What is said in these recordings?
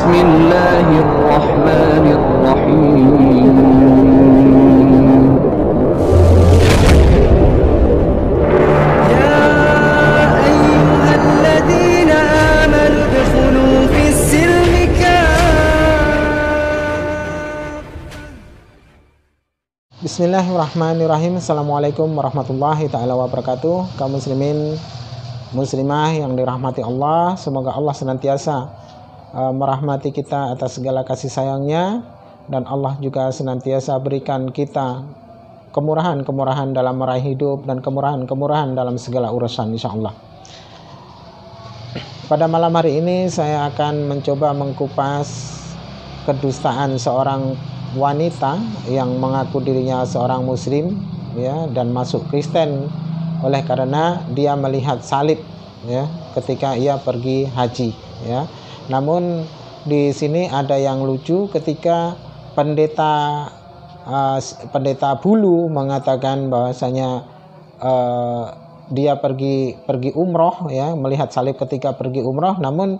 بسم الله الرحمن الرحيم يا أيها الذين آمنوا ادخلوا في السلم Bismillahirrahmanirrahim. Assalamualaikum warahmatullahi ta'ala wabarakatuh. Kaum muslimin muslimah yang dirahmati Allah, semoga Allah senantiasa merahmati kita atas segala kasih sayangnya, dan Allah juga senantiasa berikan kita kemurahan-kemurahan dalam meraih hidup dan kemurahan-kemurahan dalam segala urusan, insyaallah. Pada malam hari ini saya akan mencoba mengkupas kedustaan seorang wanita yang mengaku dirinya seorang muslim, ya, dan masuk Kristen oleh karena dia melihat salib, ya, ketika ia pergi haji, ya. Namun di sini ada yang lucu ketika pendeta bulu mengatakan bahwasanya dia pergi umroh, ya, melihat salib ketika pergi umroh, namun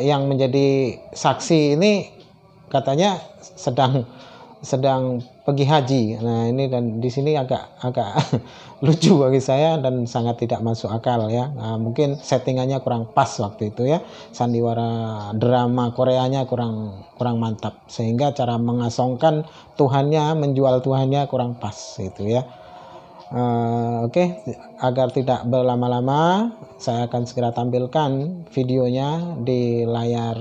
yang menjadi saksi ini katanya sedang pergi haji. Nah, ini dan di sini agak lucu bagi saya dan sangat tidak masuk akal, ya. Nah, mungkin settingannya kurang pas waktu itu, ya. Sandiwara drama Koreanya kurang mantap, sehingga cara mengasongkan Tuhannya, menjual Tuhannya kurang pas itu, ya. Oke, agar tidak berlama-lama saya akan segera tampilkan videonya di layar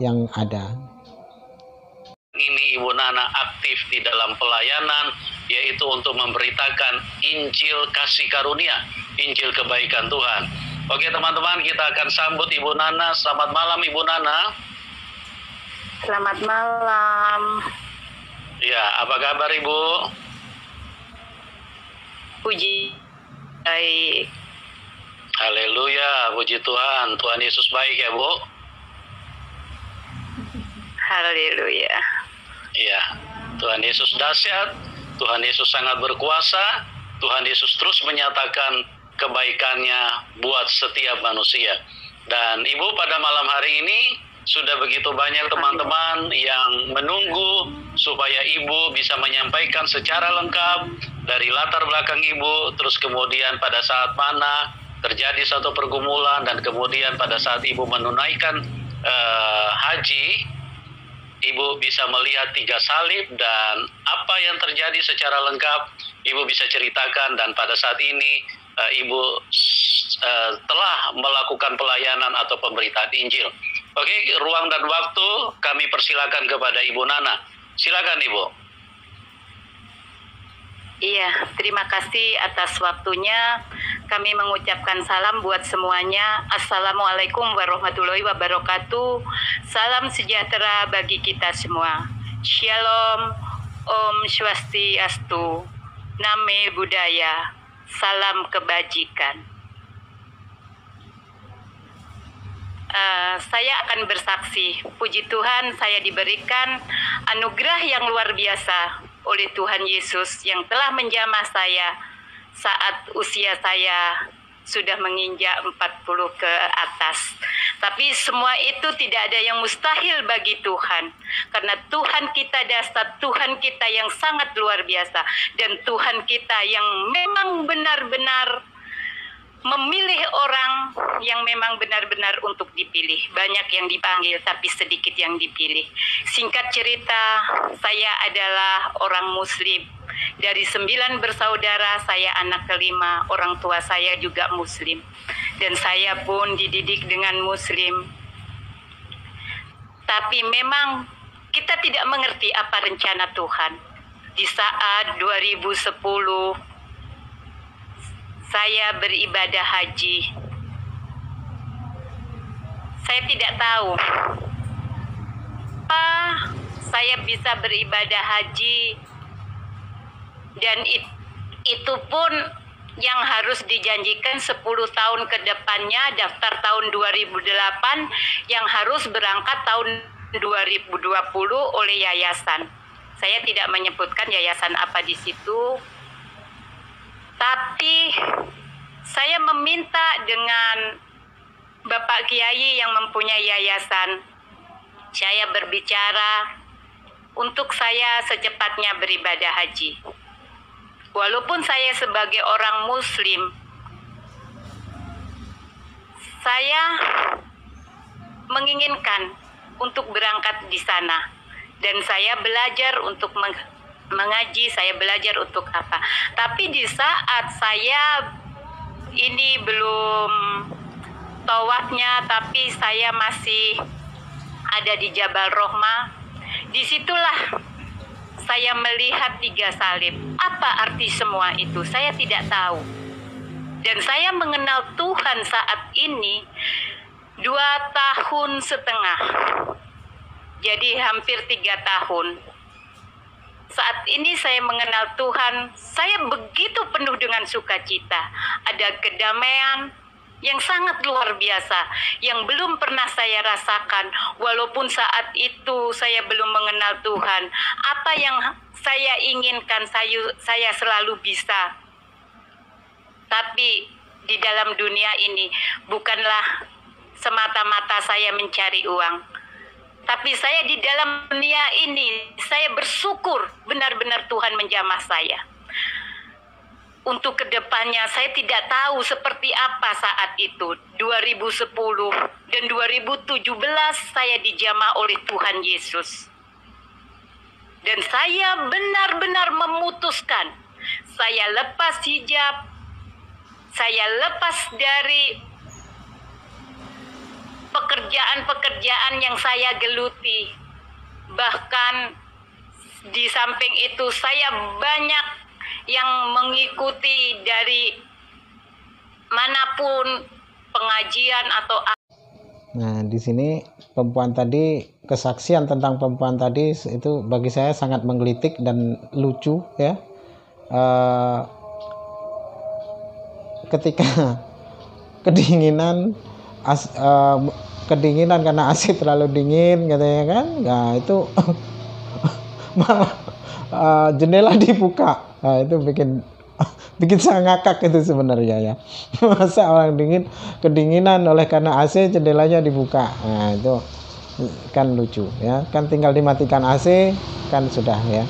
yang ada. Ini Ibu Nana aktif di dalam pelayanan, yaitu untuk memberitakan Injil kasih karunia, Injil kebaikan Tuhan. Oke teman-teman, kita akan sambut Ibu Nana. Selamat malam Ibu Nana. Selamat malam. Ya, apa kabar Ibu? Puji baik. Haleluya, puji Tuhan. Tuhan Yesus baik ya Bu. Haleluya. Ya, Tuhan Yesus dahsyat, Tuhan Yesus sangat berkuasa, Tuhan Yesus terus menyatakan kebaikannya buat setiap manusia. Dan Ibu, pada malam hari ini sudah begitu banyak teman-teman yang menunggu supaya Ibu bisa menyampaikan secara lengkap dari latar belakang Ibu, terus kemudian pada saat mana terjadi satu pergumulan, dan kemudian pada saat Ibu menunaikan haji, Ibu bisa melihat 3 salib, dan apa yang terjadi secara lengkap Ibu bisa ceritakan. Dan pada saat ini Ibu telah melakukan pelayanan atau pemberitaan Injil. Oke, ruang dan waktu kami persilakan kepada Ibu Nana. Silakan Ibu. Iya, terima kasih atas waktunya. Kami mengucapkan salam buat semuanya. Assalamualaikum warahmatullahi wabarakatuh. Salam sejahtera bagi kita semua. Shalom, Om Swastiastu, Namo Buddhaya, salam kebajikan. Saya akan bersaksi. Puji Tuhan, saya diberikan anugerah yang luar biasa oleh Tuhan Yesus yang telah menjamah saya saat usia saya sudah menginjak 40 ke atas. Tapi semua itu tidak ada yang mustahil bagi Tuhan. Karena Tuhan kita dahsyat, Tuhan kita yang sangat luar biasa, dan Tuhan kita yang memang benar-benar memilih orang yang memang benar-benar untuk dipilih. Banyak yang dipanggil tapi sedikit yang dipilih. Singkat cerita, saya adalah orang muslim. Dari 9 bersaudara, saya anak kelima. Orang tua saya juga muslim, dan saya pun dididik dengan muslim. Tapi memang kita tidak mengerti apa rencana Tuhan. Di saat 2010 saya beribadah haji, saya tidak tahu saya bisa beribadah haji, dan itu pun yang harus dijanjikan 10 tahun ke depannya, daftar tahun 2008 yang harus berangkat tahun 2020 oleh yayasan. Saya tidak menyebutkan yayasan apa di situ, tapi saya meminta dengan Bapak Kiai yang mempunyai yayasan, saya berbicara untuk saya secepatnya beribadah haji. Walaupun saya sebagai orang Muslim, saya menginginkan untuk berangkat di sana, dan saya belajar untuk mengaji, saya belajar untuk apa. Tapi di saat saya ini belum tawafnya, tapi saya masih ada di Jabal Rohmah, disitulah saya melihat 3 salib. Apa arti semua itu? Saya tidak tahu. Dan saya mengenal Tuhan saat ini 2,5 tahun. Jadi hampir 3 tahun. Saat ini saya mengenal Tuhan, saya begitu penuh dengan sukacita. Ada kedamaian yang sangat luar biasa, yang belum pernah saya rasakan. Walaupun saat itu saya belum mengenal Tuhan, apa yang saya inginkan saya selalu bisa. Tapi di dalam dunia ini bukanlah semata-mata saya mencari uang, tapi saya di dalam dunia ini saya bersyukur benar-benar Tuhan menjamah saya. Untuk kedepannya saya tidak tahu seperti apa saat itu. 2010 dan 2017 saya dijamah oleh Tuhan Yesus. Dan saya benar-benar memutuskan, saya lepas hijab, saya lepas dari pekerjaan-pekerjaan yang saya geluti. Bahkan di samping itu saya banyak yang mengikuti dari manapun pengajian atau. Nah, di sini perempuan tadi, kesaksian tentang perempuan tadi itu bagi saya sangat menggelitik dan lucu ya. Ketika kedinginan karena AC terlalu dingin katanya kan, nah itu malah jendela dibuka. Nah, itu bikin saya ngakak itu sebenarnya ya. Masa orang kedinginan oleh karena AC jendelanya dibuka. Nah, itu kan lucu ya. Kan tinggal dimatikan AC kan sudah ya.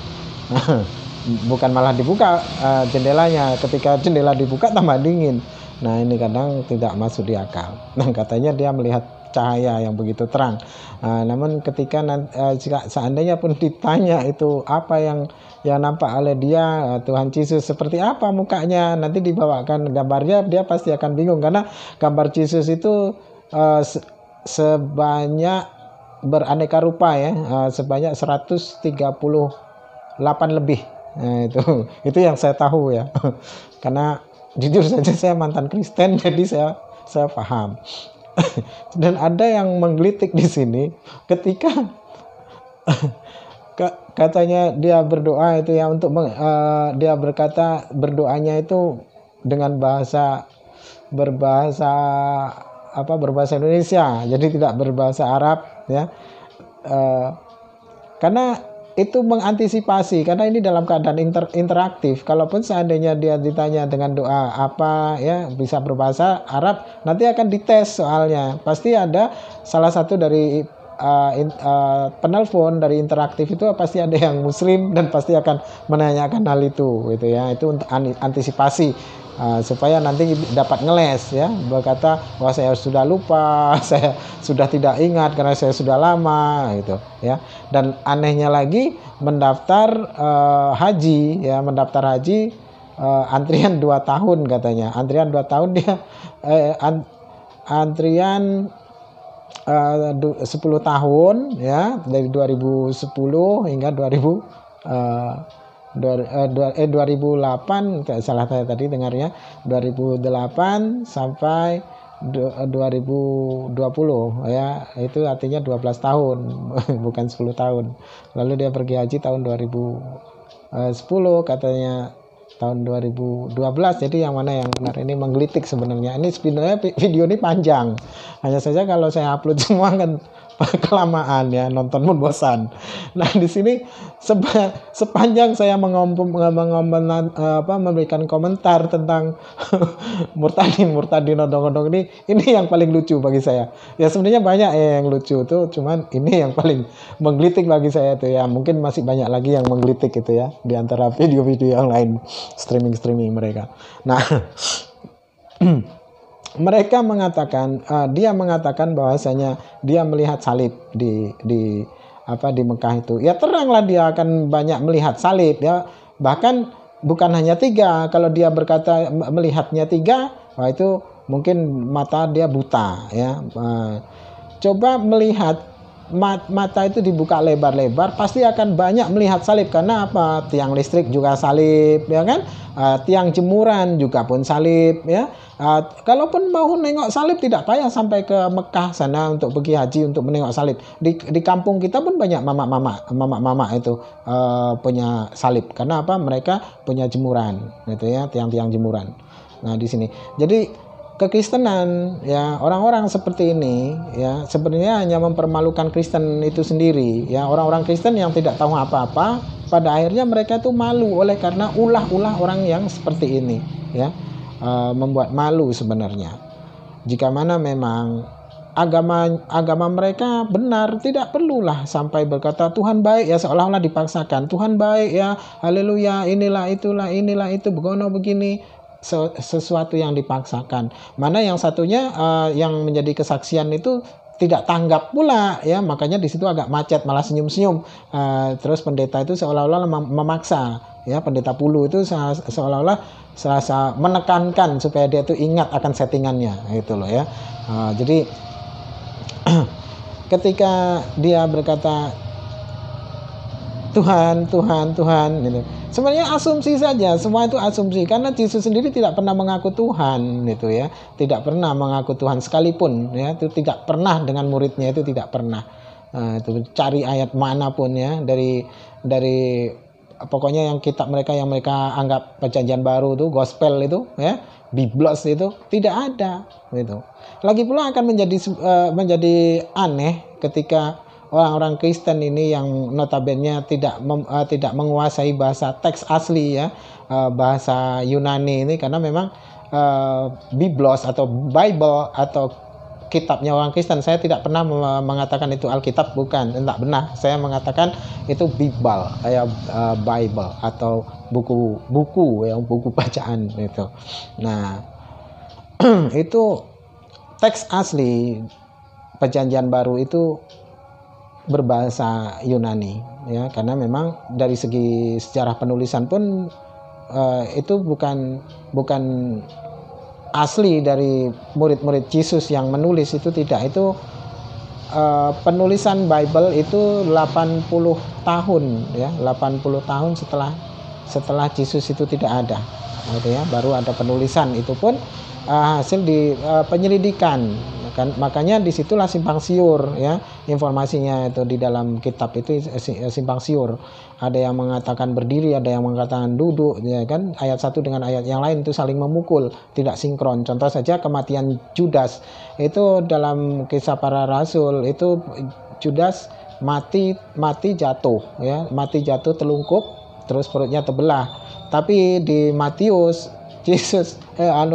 Bukan malah dibuka jendelanya. Ketika jendela dibuka tambah dingin. Nah, ini kadang tidak masuk di akal. Nah, katanya dia melihat cahaya yang begitu terang. Namun ketika seandainya pun ditanya itu apa yang nampak oleh dia, Tuhan Yesus seperti apa mukanya, nanti dibawakan gambarnya, dia pasti akan bingung karena gambar Yesus itu sebanyak beraneka rupa ya, sebanyak 138 lebih. Nah, itu yang saya tahu ya. Karena jujur saja saya mantan Kristen, jadi saya paham. Dan ada yang menggelitik di sini ketika katanya dia berdoa itu ya, untuk dia berkata berdoanya itu dengan berbahasa Indonesia, jadi tidak berbahasa Arab ya. Karena itu mengantisipasi, karena ini dalam keadaan interaktif. Kalaupun seandainya dia ditanya dengan doa apa ya bisa berbahasa Arab, nanti akan dites soalnya. Pasti ada salah satu dari penelpon dari interaktif itu pasti ada yang Muslim dan pasti akan menanyakan hal itu gitu ya. Itu untuk antisipasi supaya nanti dapat ngeles ya, berkata wah saya sudah lupa, saya sudah tidak ingat karena saya sudah lama gitu ya. Dan anehnya lagi mendaftar haji antrian 2 tahun katanya, antrian 2 tahun dia antrian 10 tahun ya, dari 2010 hingga 2008 salah saya tadi dengarnya 2008 sampai 2020 ya, itu artinya 12 tahun bukan 10 tahun. Lalu dia pergi haji tahun 2010 katanya tahun 2012. Jadi yang mana yang benar, ini menggelitik sebenarnya. Ini sebenarnya video ini panjang, hanya saja kalau saya upload semua kan kelamaan ya, nonton pun bosan. Nah di sini sepanjang saya memberikan komentar tentang murtadin odong-odong ini yang paling lucu bagi saya. Ya sebenarnya banyak yang lucu tuh, cuman ini yang paling menggelitik bagi saya tuh ya. Mungkin masih banyak lagi yang menggelitik gitu ya, di antara video-video yang lain streaming mereka. Nah mereka mengatakan, dia mengatakan bahwasanya dia melihat salib di Mekah itu. Ya teranglah dia akan banyak melihat salib ya. Bahkan bukan hanya 3. Kalau dia berkata melihatnya 3, wah itu mungkin mata dia buta ya. Coba melihat mata itu dibuka lebar-lebar, pasti akan banyak melihat salib. Karena apa? Tiang listrik juga salib ya kan? Tiang jemuran juga pun salib ya. Kalaupun mau nengok salib tidak payah sampai ke Mekah sana untuk pergi haji untuk menengok salib. Di kampung kita pun banyak mama itu punya salib. Karena apa? Mereka punya jemuran gitu ya, tiang-tiang jemuran. Nah di sini. Jadi kekristenan ya, orang-orang seperti ini ya sebenarnya hanya mempermalukan Kristen itu sendiri ya. Orang-orang Kristen yang tidak tahu apa-apa, pada akhirnya mereka itu malu oleh karena ulah-ulah orang yang seperti ini ya. Membuat malu sebenarnya. Jika mana memang agama mereka benar, tidak perlulah sampai berkata Tuhan baik ya, seolah-olah dipaksakan. Tuhan baik ya, haleluya, inilah itu, begono begini. Sesuatu yang dipaksakan. Mana yang satunya yang menjadi kesaksian itu tidak tanggap pula ya, makanya di situ agak macet, malah senyum-senyum. Terus pendeta itu seolah-olah memaksa ya, pendeta Pulu itu seolah-olah serasa menekankan supaya dia itu ingat akan settingannya gitu loh ya. Jadi ketika dia berkata Tuhan gitu. Sebenarnya asumsi saja, semua itu asumsi karena Yesus sendiri tidak pernah mengaku Tuhan gitu ya. Tidak pernah mengaku Tuhan sekalipun ya, itu tidak pernah dengan muridnya, itu tidak pernah. Itu cari ayat manapun ya dari pokoknya yang kitab mereka yang mereka anggap perjanjian baru itu, gospel itu ya, biblos itu tidak ada gitu. Lagi pula akan menjadi aneh ketika orang-orang Kristen ini yang notabene tidak menguasai bahasa teks asli ya, bahasa Yunani ini, karena memang biblos atau Bible atau kitabnya orang Kristen, saya tidak pernah mengatakan itu Alkitab, bukan, tidak benar. Saya mengatakan itu Bible, kayak Bible atau buku bacaan itu. Nah, itu teks asli perjanjian baru itu berbahasa Yunani ya, karena memang dari segi sejarah penulisan pun itu bukan asli dari murid-murid Yesus yang menulis, itu tidak. Itu penulisan Bible itu 80 tahun ya, 80 tahun setelah Yesus itu tidak ada gitu ya, baru ada penulisan. Itu pun hasil di penyelidikan kan, makanya disitulah simpang siur ya, informasinya itu di dalam kitab itu simpang siur. Ada yang mengatakan berdiri, ada yang mengatakan duduk ya kan, ayat satu dengan ayat yang lain itu saling memukul, tidak sinkron. Contoh saja kematian Judas itu dalam Kisah Para Rasul, itu Judas mati jatuh ya, mati jatuh telungkup terus perutnya terbelah. Tapi di Matius Yesus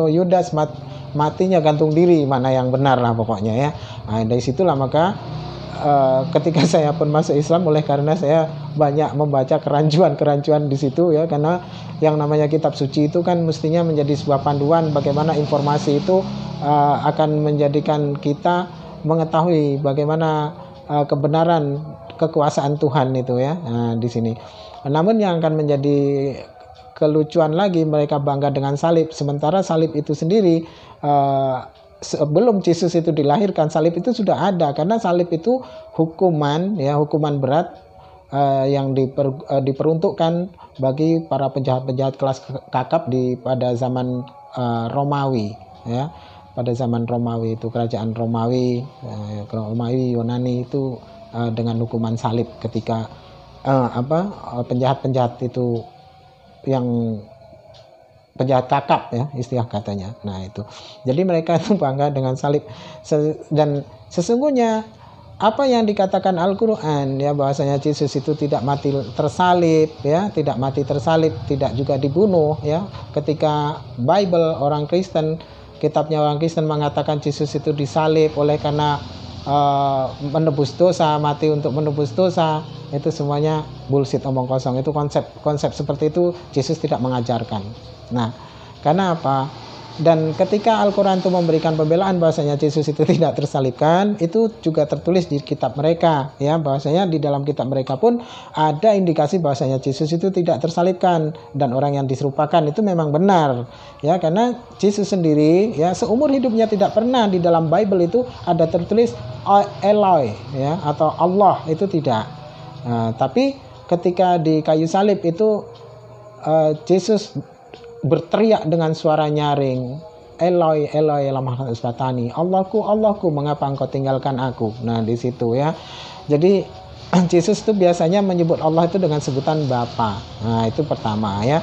Yudas matinya gantung diri, mana yang benar lah pokoknya ya. Nah, dari situlah maka ketika saya pun masuk Islam, oleh karena saya banyak membaca kerancuan di situ ya, karena yang namanya kitab suci itu kan mestinya menjadi sebuah panduan bagaimana informasi itu akan menjadikan kita mengetahui bagaimana kebenaran kekuasaan Tuhan itu ya. Nah, di sini. Namun yang akan menjadi kelucuan lagi, mereka bangga dengan salib, sementara salib itu sendiri sebelum Yesus itu dilahirkan, salib itu sudah ada, karena salib itu hukuman berat yang diperuntukkan bagi para penjahat-penjahat kelas kakap pada zaman Romawi ya, pada zaman Romawi itu, kerajaan Romawi Yunani itu dengan hukuman salib ketika penjahat-penjahat itu yang penjahat kakap ya, istilah katanya. Nah itu, jadi mereka itu bangga dengan salib. Dan sesungguhnya apa yang dikatakan Al-Qur'an ya, bahwasanya Yesus itu tidak mati tersalib ya, tidak mati tersalib, tidak juga dibunuh ya. Ketika Bible orang Kristen, kitabnya orang Kristen mengatakan Yesus itu disalib oleh karena menebus dosa, mati untuk menebus dosa, itu semuanya bullshit, omong kosong. Itu konsep seperti itu Yesus tidak mengajarkan. Nah, karena apa? Dan ketika Al-Quran itu memberikan pembelaan bahwasanya Yesus itu tidak tersalibkan, itu juga tertulis di kitab mereka ya, bahwasanya di dalam kitab mereka pun ada indikasi bahwasanya Yesus itu tidak tersalibkan, dan orang yang diserupakan itu memang benar ya, karena Yesus sendiri ya seumur hidupnya tidak pernah di dalam Bible itu ada tertulis Eloi ya, atau Allah, itu tidak. Nah, tapi ketika di kayu salib itu Yesus berteriak dengan suara nyaring, Eloi Eloi lama sabachthani, Allahku Allahku mengapa engkau tinggalkan aku. Nah di situ ya, jadi Yesus itu biasanya menyebut Allah itu dengan sebutan Bapa. Nah itu pertama ya.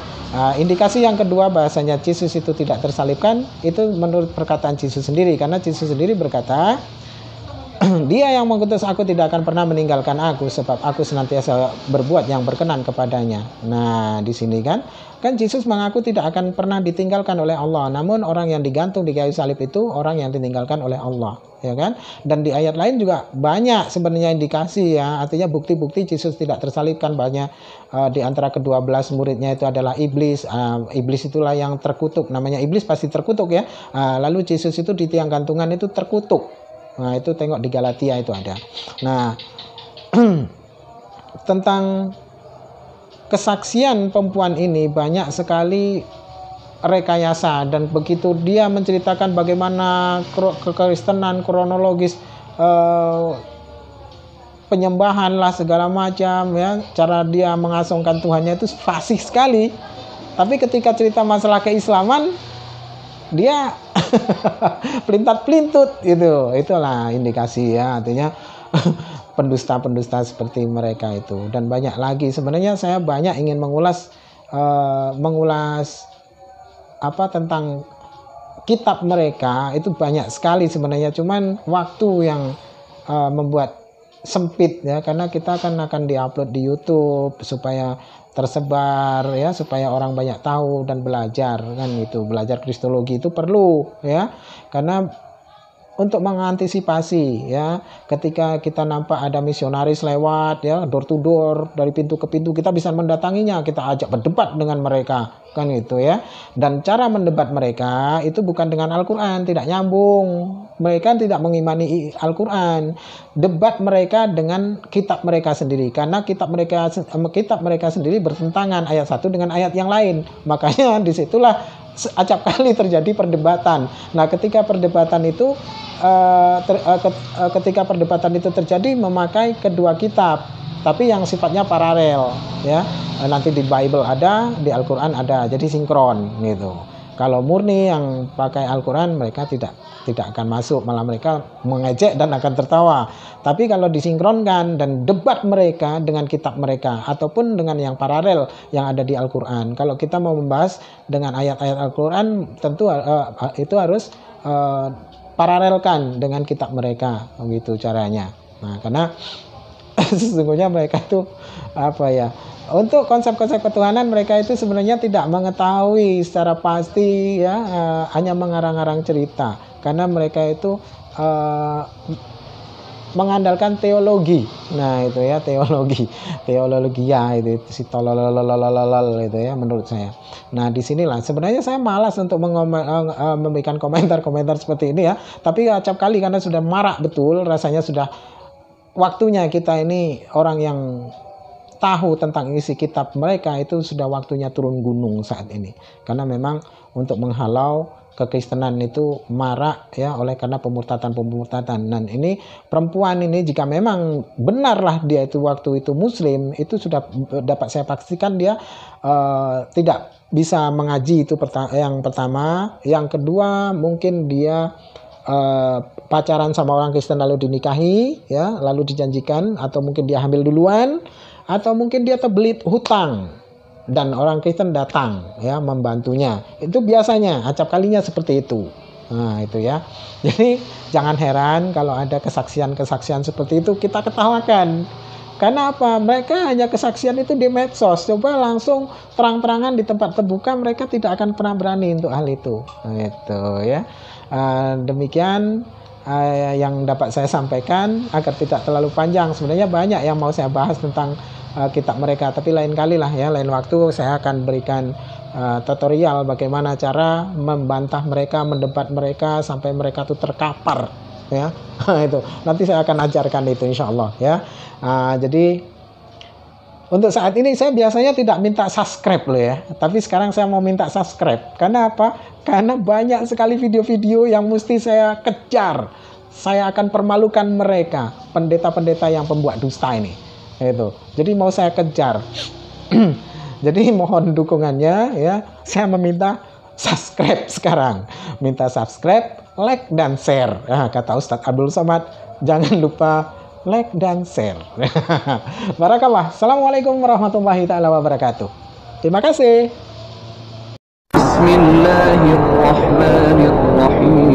Indikasi yang kedua bahasanya Yesus itu tidak tersalibkan, itu menurut perkataan Yesus sendiri, karena Yesus sendiri berkata, Dia yang mengutus aku tidak akan pernah meninggalkan aku, sebab aku senantiasa berbuat yang berkenan kepadanya. Nah di sini kan Yesus mengaku tidak akan pernah ditinggalkan oleh Allah, namun orang yang digantung di kayu salib itu orang yang ditinggalkan oleh Allah, ya kan? Dan di ayat lain juga banyak sebenarnya indikasi ya, artinya bukti-bukti Yesus tidak tersalibkan banyak. Di antara ke-12 muridnya itu adalah iblis. Iblis itulah yang terkutuk, namanya iblis pasti terkutuk ya. Lalu Yesus itu di tiang gantungan itu terkutuk. Nah itu tengok di Galatia itu ada. Nah tentang kesaksian perempuan ini banyak sekali rekayasa, dan begitu dia menceritakan bagaimana kekristenan kronologis, penyembahan lah segala macam ya, cara dia mengasungkan Tuhannya itu fasih sekali. Tapi ketika cerita masalah keislaman dia pelintat-pelintut gitu. Itulah indikasi ya, artinya pendusta-pendusta seperti mereka itu. Dan banyak lagi sebenarnya, saya banyak ingin mengulas tentang kitab mereka, itu banyak sekali sebenarnya, cuman waktu yang membuat sempit ya, karena kita akan diupload di YouTube supaya tersebar ya, supaya orang banyak tahu dan belajar kan itu. Belajar kristologi itu perlu ya, karena untuk mengantisipasi ya, ketika kita nampak ada misionaris lewat ya, door to door, dari pintu ke pintu, kita bisa mendatanginya, kita ajak berdebat dengan mereka kan itu ya. Dan cara mendebat mereka itu bukan dengan Al-Quran, tidak nyambung. Mereka tidak mengimani Al-Quran. Debat mereka dengan kitab mereka sendiri, karena kitab mereka sendiri bertentangan ayat satu dengan ayat yang lain. Makanya disitulah acap kali terjadi perdebatan. Nah ketika perdebatan itu terjadi memakai kedua kitab, tapi yang sifatnya paralel ya. Nanti di Bible ada, di Al-Quran ada, jadi sinkron gitu. Kalau murni yang pakai Al-Quran, mereka tidak akan masuk, malah mereka mengejek dan akan tertawa. Tapi kalau disinkronkan dan debat mereka dengan kitab mereka ataupun dengan yang paralel yang ada di Al-Quran, kalau kita mau membahas dengan ayat-ayat Al-Quran, tentu itu harus paralelkan dengan kitab mereka, begitu caranya. Nah, karena sesungguhnya mereka itu untuk konsep-konsep ketuhanan mereka itu sebenarnya tidak mengetahui secara pasti ya, hanya mengarang-arang cerita, karena mereka itu mengandalkan teologi. Nah itu ya, teologi ya, itu si tolololololol itu ya menurut saya. Nah disinilah sebenarnya saya malas untuk memberikan komentar-komentar seperti ini ya, tapi acap kali karena sudah marak betul, rasanya sudah waktunya kita ini orang yang tahu tentang isi kitab mereka itu sudah waktunya turun gunung saat ini, karena memang untuk menghalau kekristenan itu marak ya, oleh karena pemurtatan. Dan ini perempuan ini jika memang benarlah dia itu waktu itu muslim, itu sudah dapat saya pastikan dia tidak bisa mengaji, itu yang pertama. Yang kedua mungkin dia pacaran sama orang Kristen lalu dinikahi ya, lalu dijanjikan, atau mungkin dia hamil duluan, atau mungkin dia terbelit hutang dan orang Kristen datang ya membantunya. Itu biasanya acap kalinya seperti itu Nah, itu ya. Jadi jangan heran kalau ada kesaksian-kesaksian seperti itu kita ketawakan. Karena apa? Mereka hanya kesaksian itu di medsos. Coba langsung terang-terangan di tempat terbuka, mereka tidak akan pernah berani untuk hal itu. Itu ya. Demikian yang dapat saya sampaikan agar tidak terlalu panjang. Sebenarnya banyak yang mau saya bahas tentang kitab mereka, tapi lain kali lah ya, lain waktu saya akan berikan tutorial bagaimana cara membantah mereka, mendebat mereka sampai mereka tuh terkapar ya. Itu nanti saya akan ajarkan itu insya Allah ya. Jadi untuk saat ini saya biasanya tidak minta subscribe loh ya, tapi sekarang saya mau minta subscribe. Karena apa? Karena banyak sekali video-video yang mesti saya kejar. Saya akan permalukan mereka, pendeta-pendeta yang pembuat dusta ini. Itu. Jadi mau saya kejar. Jadi mohon dukungannya ya. Saya meminta subscribe sekarang. Minta subscribe, like dan share. Kata Ustadz Abdul Somad, jangan lupa like dan share. Barakallah. Assalamualaikum warahmatullahi taala wabarakatuh. Terima kasih. Bismillahirrahmanirrahim.